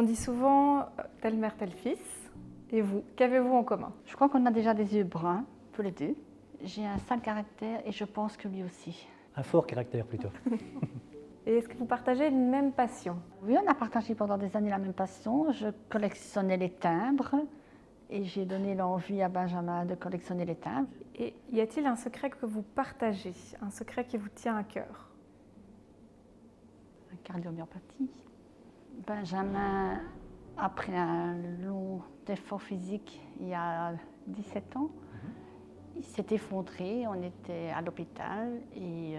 On dit souvent telle mère, tel fils. Et vous, qu'avez-vous en commun? Je crois qu'on a déjà des yeux bruns, tous les deux. J'ai un sale caractère et je pense que lui aussi. Un fort caractère plutôt. Et est-ce que vous partagez une même passion? Oui, on a partagé pendant des années la même passion. Je collectionnais les timbres et j'ai donné l'envie à Benjamin de collectionner les timbres. Et y a-t-il un secret que vous partagez, un secret qui vous tient à cœur? La cardiomyopathie. Benjamin, après un long effort physique il y a 17 ans, il s'est effondré, on était à l'hôpital et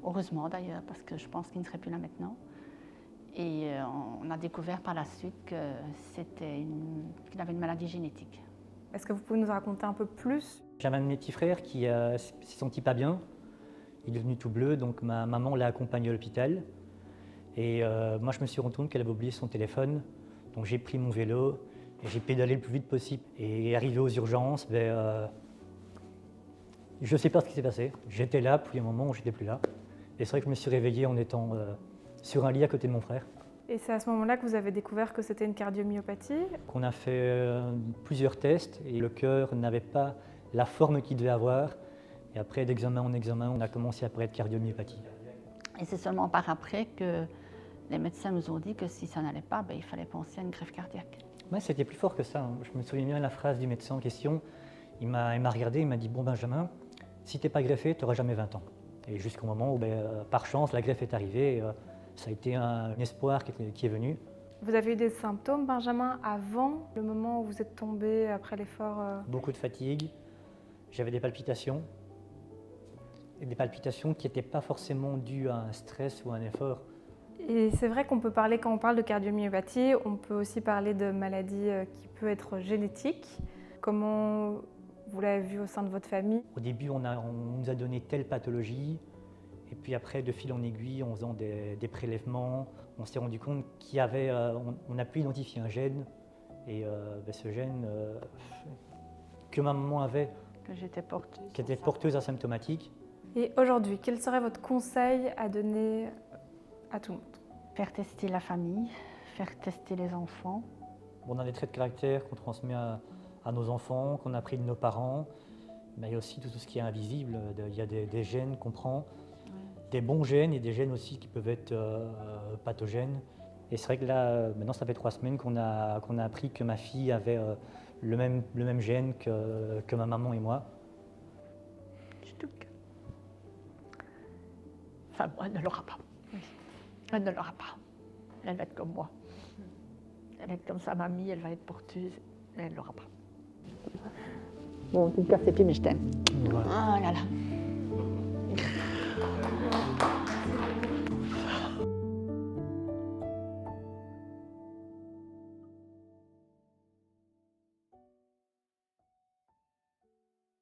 heureusement d'ailleurs parce que je pense qu'il ne serait plus là maintenant. Et on a découvert par la suite qu'il avait une maladie génétique. Est-ce que vous pouvez nous raconter un peu plus? J'avais un de mes petits frères qui s'est senti pas bien. Il est devenu tout bleu, donc ma maman l'a accompagné à l'hôpital. Et moi, je me suis rendu compte qu'elle avait oublié son téléphone. Donc j'ai pris mon vélo et j'ai pédalé le plus vite possible. Et arrivé aux urgences, je ne sais pas ce qui s'est passé. J'étais là, puis il y a un moment où j'étais plus là. Et c'est vrai que je me suis réveillé en étant sur un lit à côté de mon frère. Et c'est à ce moment-là que vous avez découvert que c'était une cardiomyopathie? On a fait plusieurs tests et le cœur n'avait pas la forme qu'il devait avoir. Et après, d'examen en examen, on a commencé à parler de cardiomyopathie. Et c'est seulement par après que les médecins nous ont dit que si ça n'allait pas, il fallait penser à une greffe cardiaque. Ouais, c'était plus fort que ça. Je me souviens bien de la phrase du médecin en question. Il m'a regardé, il m'a dit « Bon Benjamin, si tu n'es pas greffé, tu n'auras jamais 20 ans ». Et jusqu'au moment où, par chance, la greffe est arrivée, ça a été un espoir qui est venu. Vous avez eu des symptômes, Benjamin, avant le moment où vous êtes tombé après l'effort? Beaucoup de fatigue, j'avais des palpitations. Et des palpitations qui n'étaient pas forcément dues à un stress ou à un effort. Et c'est vrai qu'on peut parler, quand on parle de cardiomyopathie, on peut aussi parler de maladie qui peut être génétique. Comment vous l'avez vu au sein de votre famille? Au début, on nous a donné telle pathologie, et puis après, de fil en aiguille, en faisant des prélèvements, on s'est rendu compte qu'il y avait, on a pu identifier un gène, et ce gène que ma maman avait, Que j'étais porteuse. qui était porteuse asymptomatique. Et aujourd'hui, quel serait votre conseil à donner à tout le monde? Faire tester la famille, faire tester les enfants. On a des traits de caractère qu'on transmet à nos enfants, qu'on a pris de nos parents. Mais il y a aussi tout ce qui est invisible. Il y a des gènes qu'on prend, des bons gènes et des gènes aussi qui peuvent être pathogènes. Et c'est vrai que là, maintenant, ça fait 3 semaines qu'on a appris que ma fille avait le même gène que ma maman et moi. Enfin, elle ne l'aura pas. Oui. Elle ne l'aura pas. Elle va être comme moi. Elle va être comme sa mamie, elle va être porteuse, mais elle ne l'aura pas. Bon, tu me casses les pieds, mais je t'aime. Voilà. Oh là là.